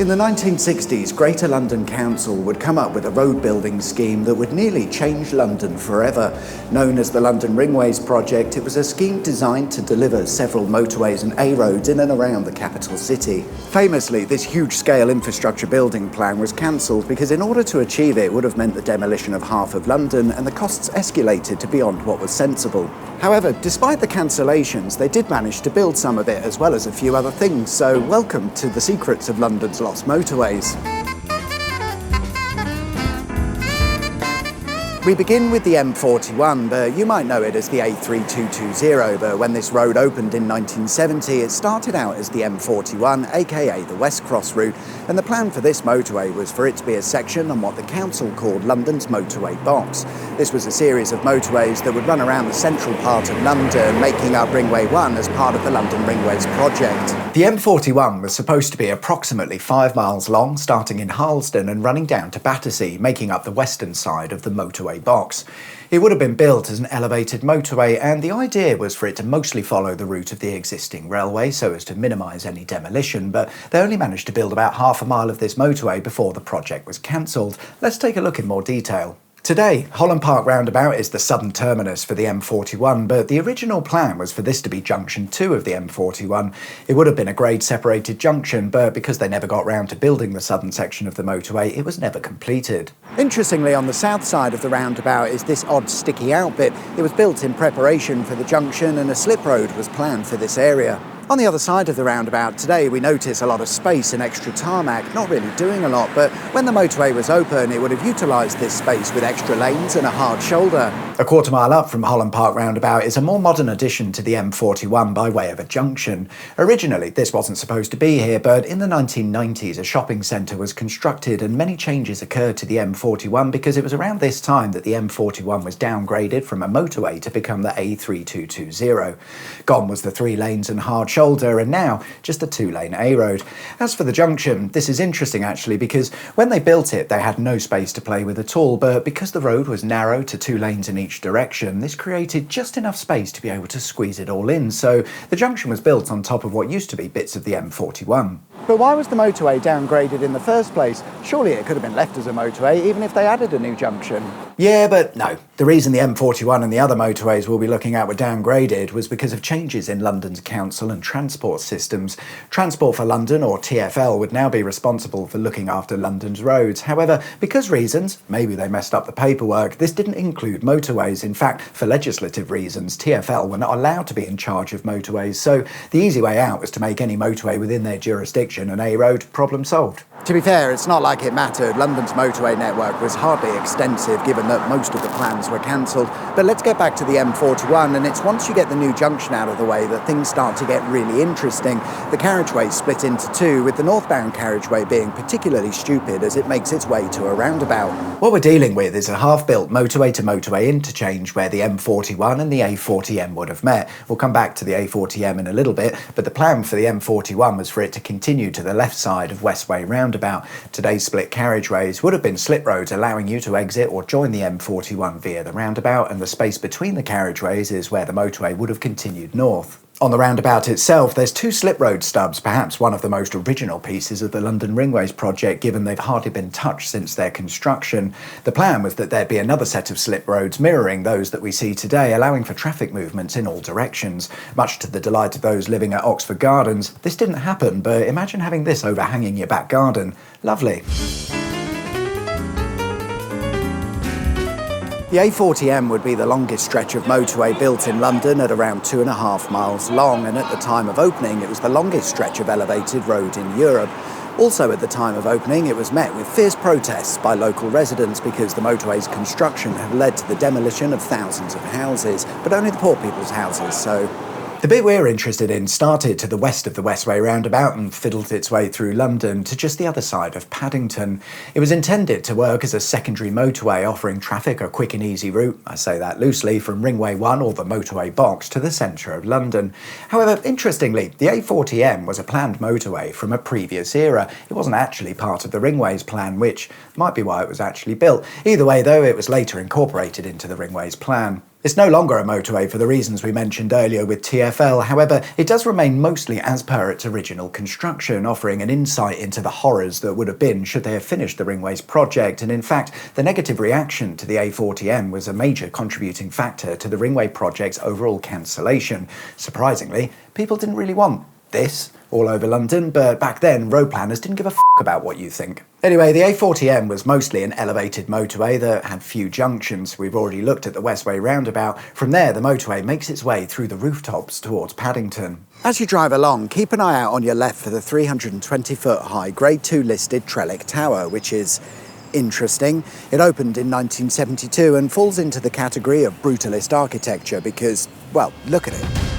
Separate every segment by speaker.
Speaker 1: In the 1960s, Greater London Council would come up with a road building scheme that would nearly change London forever. Known as the London Ringways project, it was a scheme designed to deliver several motorways and A roads in and around the capital city. Famously, this huge-scale infrastructure building plan was cancelled because in order to achieve it would have meant the demolition of half of London, and the costs escalated to beyond what was sensible. However, despite the cancellations, they did manage to build some of it as well as a few other things, so welcome to the secrets of London's lost motorways. We begin with the M41, but you might know it as the A3220, but when this road opened in 1970, it started out as the M41, aka the West Cross route, and the plan for this motorway was for it to be a section on what the council called London's motorway box. This was a series of motorways that would run around the central part of London, making up Ringway 1 as part of the London Ringways project. The M41 was supposed to be approximately 5 miles long, starting in Harlesden and running down to Battersea, making up the western side of the motorway box. It would have been built as an elevated motorway, and the idea was for it to mostly follow the route of the existing railway so as to minimise any demolition, but they only managed to build about half a mile of this motorway before the project was cancelled. Let's take a look in more detail. Today, Holland Park Roundabout is the southern terminus for the M41, but the original plan was for this to be junction 2 of the M41. It would have been a grade-separated junction, but because they never got round to building the southern section of the motorway, it was never completed. Interestingly, on the south side of the roundabout is this odd sticky out bit. It was built in preparation for the junction, and a slip road was planned for this area. On the other side of the roundabout today, we notice a lot of space and extra tarmac, not really doing a lot, but when the motorway was open, it would have utilised this space with extra lanes and a hard shoulder. A quarter mile up from Holland Park Roundabout is a more modern addition to the M41 by way of a junction. Originally, this wasn't supposed to be here, but in the 1990s, a shopping centre was constructed and many changes occurred to the M41 because it was around this time that the M41 was downgraded from a motorway to become the A3220. Gone was the 3 lanes and hard shoulder, and now just a 2-lane A road. As for the junction, this is interesting actually because when they built it they had no space to play with at all, but because the road was narrow to 2 lanes in each direction, this created just enough space to be able to squeeze it all in, so the junction was built on top of what used to be bits of the M41. But why was the motorway downgraded in the first place? Surely it could have been left as a motorway even if they added a new junction. Yeah, but no. The reason the M41 and the other motorways we'll be looking at were downgraded was because of changes in London's council and transport systems. Transport for London, or TfL, would now be responsible for looking after London's roads. However, because reasons, maybe they messed up the paperwork, this didn't include motorways. In fact, for legislative reasons, TfL were not allowed to be in charge of motorways, so the easy way out was to make any motorway within their jurisdiction an A road. Problem solved. To be fair, it's not like it mattered. London's motorway network was hardly extensive given that most of the plans were cancelled. But let's get back to the M41, and it's once you get the new junction out of the way that things start to get really interesting. The carriageway split into 2, with the northbound carriageway being particularly stupid as it makes its way to a roundabout. What we're dealing with is a half-built motorway-to-motorway interchange where the M41 and the A40M would have met. We'll come back to the A40M in a little bit, but the plan for the M41 was for it to continue to the left side of Westway roundabout. Today's split carriageways would have been slip roads allowing you to exit or join the M41 via the roundabout, and the space between the carriageways is where the motorway would have continued north. On the roundabout itself, there's 2 slip road stubs, perhaps one of the most original pieces of the London Ringways project, given they've hardly been touched since their construction. The plan was that there'd be another set of slip roads mirroring those that we see today, allowing for traffic movements in all directions. Much to the delight of those living at Oxford Gardens, this didn't happen, but imagine having this overhanging your back garden. Lovely. The A40M would be the longest stretch of motorway built in London at around 2.5 miles long, and at the time of opening it was the longest stretch of elevated road in Europe. Also at the time of opening it was met with fierce protests by local residents because the motorway's construction had led to the demolition of thousands of houses, but only the poor people's houses, so... The bit we're interested in started to the west of the Westway roundabout and fiddled its way through London to just the other side of Paddington. It was intended to work as a secondary motorway offering traffic a quick and easy route, I say that loosely, from Ringway 1 or the motorway box to the centre of London. However, interestingly, the A40M was a planned motorway from a previous era. It wasn't actually part of the Ringways plan, which might be why it was actually built. Either way though, it was later incorporated into the Ringways plan. It's no longer a motorway for the reasons we mentioned earlier with TfL, however, it does remain mostly as per its original construction, offering an insight into the horrors that would have been should they have finished the ringways project, and in fact, the negative reaction to the A40M was a major contributing factor to the ringway project's overall cancellation. Surprisingly, people didn't really want this all over London, but back then road planners didn't give a about what you think. Anyway, the A40M was mostly an elevated motorway that had few junctions. We've already looked at the Westway roundabout. From there, the motorway makes its way through the rooftops towards Paddington. As you drive along, keep an eye out on your left for the 320-foot high Grade 2 listed Trellick Tower, which is interesting. It opened in 1972 and falls into the category of brutalist architecture because, well, look at it.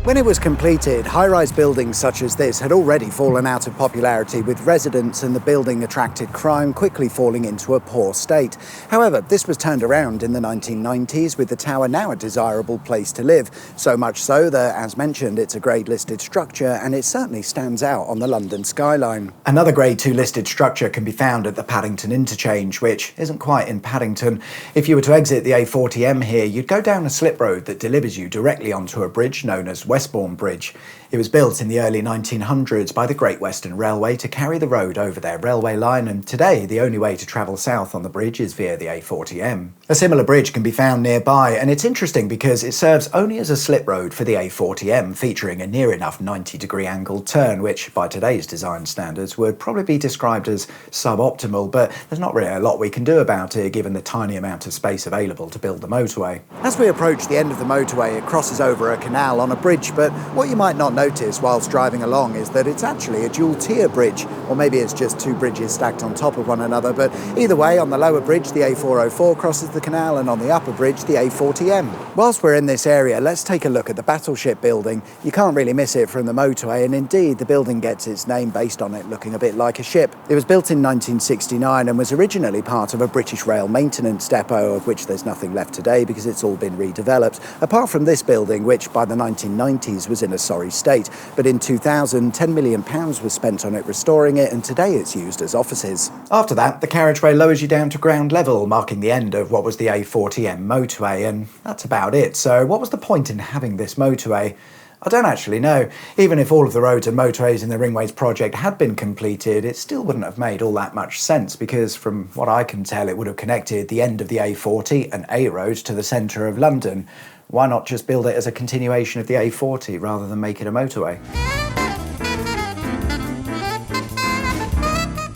Speaker 1: When it was completed, high-rise buildings such as this had already fallen out of popularity with residents, and the building attracted crime, quickly falling into a poor state. However, this was turned around in the 1990s, with the tower now a desirable place to live. So much so that, as mentioned, it's a Grade listed structure, and it certainly stands out on the London skyline. Another Grade 2 listed structure can be found at the Paddington interchange, which isn't quite in Paddington. If you were to exit the A40M here, you'd go down a slip road that delivers you directly onto a bridge known as Westbourne Bridge. It was built in the early 1900s by the Great Western Railway to carry the road over their railway line, and today the only way to travel south on the bridge is via the A40M. A similar bridge can be found nearby, and it's interesting because it serves only as a slip road for the A40M, featuring a near enough 90-degree angled turn, which by today's design standards would probably be described as suboptimal, but there's not really a lot we can do about it given the tiny amount of space available to build the motorway. As we approach the end of the motorway, it crosses over a canal on a bridge, but what you might not notice whilst driving along is that it's actually a dual-tier bridge, or maybe it's just two bridges stacked on top of one another, but either way, on the lower bridge the A404 crosses the canal, and on the upper bridge the A40M. Whilst we're in this area, let's take a look at the Battleship building. You can't really miss it from the motorway, and indeed the building gets its name based on it looking a bit like a ship. It was built in 1969 and was originally part of a British Rail maintenance depot, of which there's nothing left today because it's all been redeveloped, apart from this building, which by the 1990s was in a sorry state, but in 2000 £10 million was spent on it restoring it, and today it's used as offices. After that, the carriageway lowers you down to ground level, marking the end of what was the A40M motorway, and that's about it. So what was the point in having this motorway? I don't actually know. Even if all of the roads and motorways in the Ringways project had been completed, it still wouldn't have made all that much sense because, from what I can tell, it would have connected the end of the A40 and A road to the centre of London. Why not just build it as a continuation of the A40 rather than make it a motorway?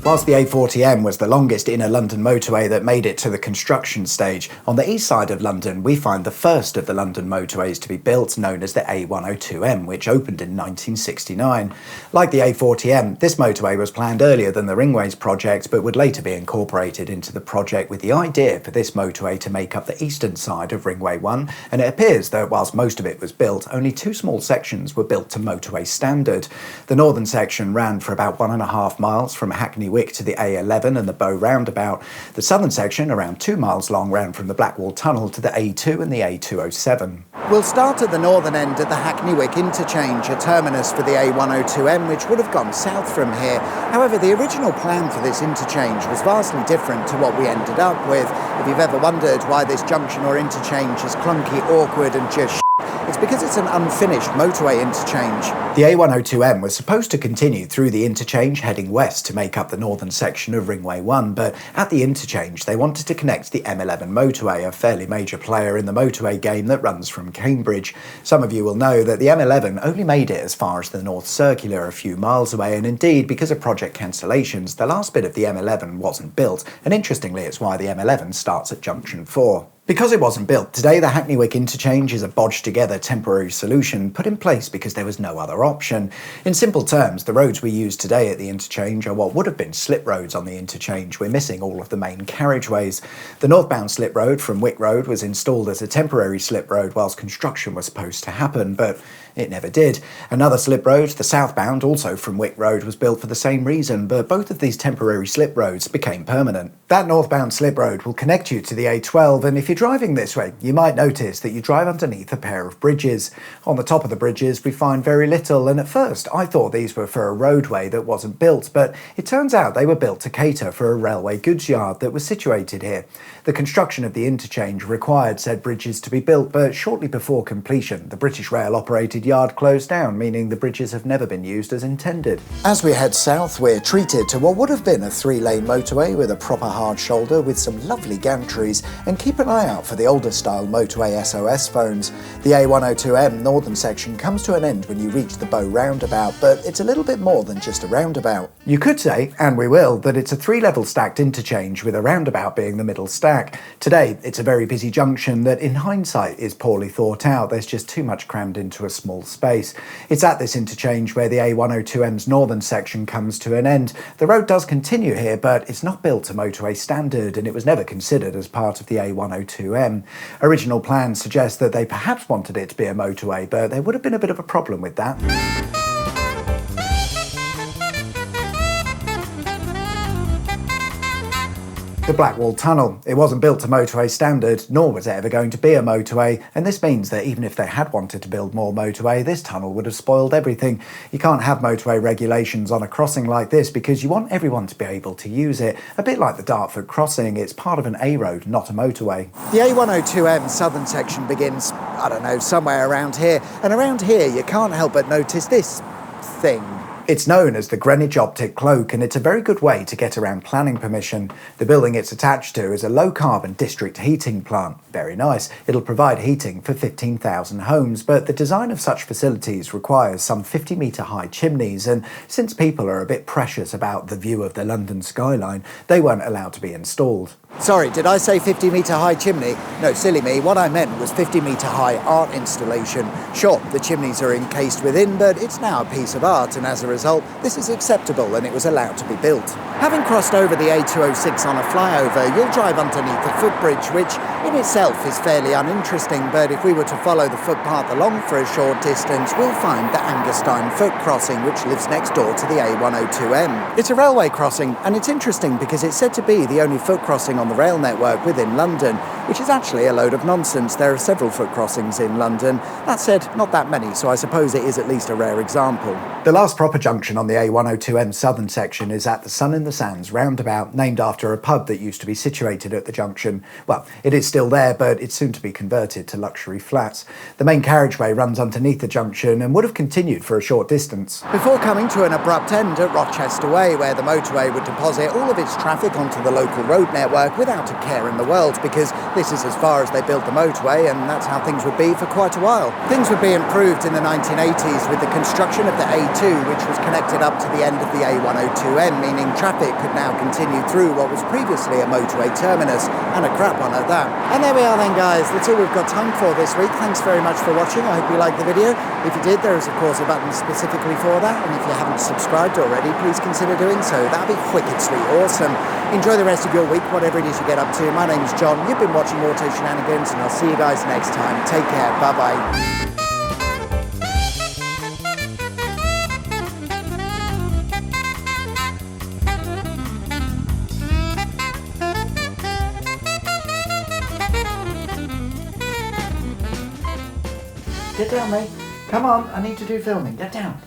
Speaker 1: Whilst the A40M was the longest inner London motorway that made it to the construction stage, on the east side of London we find the first of the London motorways to be built, known as the A102M, which opened in 1969. Like the A40M, this motorway was planned earlier than the Ringways project, but would later be incorporated into the project with the idea for this motorway to make up the eastern side of Ringway 1, and it appears that whilst most of it was built, only two small sections were built to motorway standard. The northern section ran for about 1.5 miles from Hackney Wick to the A11 and the Bow roundabout. The southern section, around 2 miles long, ran from the Blackwall Tunnel to the A2 and the A207. We'll start at the northern end at the Hackney Wick interchange, a terminus for the A102M, which would have gone south from here. However, the original plan for this interchange was vastly different to what we ended up with. If you've ever wondered why this junction or interchange is clunky, awkward and just it's because it's an unfinished motorway interchange. The A102M was supposed to continue through the interchange heading west to make up the northern section of Ringway 1, but at the interchange they wanted to connect the M11 motorway, a fairly major player in the motorway game that runs from Cambridge. Some of you will know that the M11 only made it as far as the North Circular, a few miles away, and indeed, because of project cancellations, the last bit of the M11 wasn't built, and interestingly it's why the M11 starts at Junction 4. Because it wasn't built, today the Hackney Wick interchange is a bodged-together temporary solution put in place because there was no other option. In simple terms, the roads we use today at the interchange are what would have been slip roads on the interchange. We're missing all of the main carriageways. The northbound slip road from Wick Road was installed as a temporary slip road whilst construction was supposed to happen, but It never did. Another slip road, the southbound, also from Wick Road, was built for the same reason, but both of these temporary slip roads became permanent. That northbound slip road will connect you to the A12, and if you're driving this way, you might notice that you drive underneath a pair of bridges. On the top of the bridges, we find very little, and at first I thought these were for a roadway that wasn't built, but it turns out they were built to cater for a railway goods yard that was situated here. The construction of the interchange required said bridges to be built, but shortly before completion, the British Rail operated yard closed down, meaning the bridges have never been used as intended. As we head south, we're treated to what would have been a 3-lane motorway with a proper hard shoulder with some lovely gantries, and keep an eye out for the older style motorway SOS phones. The A102M northern section comes to an end when you reach the Bow roundabout, but it's a little bit more than just a roundabout. You could say, and we will, that it's a 3-level stacked interchange with a roundabout being the middle stack. Today, it's a very busy junction that in hindsight is poorly thought out. There's just too much crammed into a small space. It's at this interchange where the A102M's northern section comes to an end. The road does continue here, but it's not built to motorway standard, and it was never considered as part of the A102M. Original plans suggest that they perhaps wanted it to be a motorway, but there would have been a bit of a problem with that. The Blackwall Tunnel. It wasn't built to motorway standard, nor was it ever going to be a motorway, and this means that even if they had wanted to build more motorway, this tunnel would have spoiled everything. You can't have motorway regulations on a crossing like this because you want everyone to be able to use it. A bit like the Dartford crossing, it's part of an A road, not a motorway. The A102M southern section begins, I don't know, somewhere around here, and around here you can't help but notice this thing. It's known as the Greenwich Optic Cloak, and it's a very good way to get around planning permission. The building it's attached to is a low-carbon district heating plant. Very nice. It'll provide heating for 15,000 homes, but the design of such facilities requires some 50-metre high chimneys, and since people are a bit precious about the view of the London skyline, they weren't allowed to be installed. Sorry, did I say 50-metre high chimney? No, silly me, what I meant was 50-metre high art installation. Sure, the chimneys are encased within, but it's now a piece of art, and as a result, this is acceptable and it was allowed to be built. Having crossed over the A206 on a flyover, you'll drive underneath the footbridge, which in itself is fairly uninteresting, but if we were to follow the footpath along for a short distance, we'll find the Angerstein Foot Crossing, which lives next door to the A102M. It's a railway crossing, and it's interesting because it's said to be the only foot crossing on the rail network within London, which is actually a load of nonsense. There are several foot crossings in London. That said, not that many, so I suppose it is at least a rare example. The last proper junction on the A102M southern section is at the Sun in the Sands roundabout, named after a pub that used to be situated at the junction. Well, it is still there, but it's soon to be converted to luxury flats. The main carriageway runs underneath the junction and would have continued for a short distance, before coming to an abrupt end at Rochester Way, where the motorway would deposit all of its traffic onto the local road network without a care in the world, because this is as far as they built the motorway, and that's how things would be for quite a while. Things would be improved in the 1980s with the construction of the A2, which was connected up to the end of the A102M, meaning traffic could now continue through what was previously a motorway terminus, and a crap one at that. And there we are then, guys. That's all we've got time for this week. Thanks very much for watching. I hope you liked the video. If you did, there is of course a button specifically for that, and if you haven't subscribed already, please consider doing so. That'd be wicked sweet awesome. Enjoy the rest of your week, whatever it is you get up to. My name's John. You've been watching Auto Shenanigans, and I'll see you guys next time. Take care. Bye-bye. Get down, mate. Come on, I need to do filming. Get down.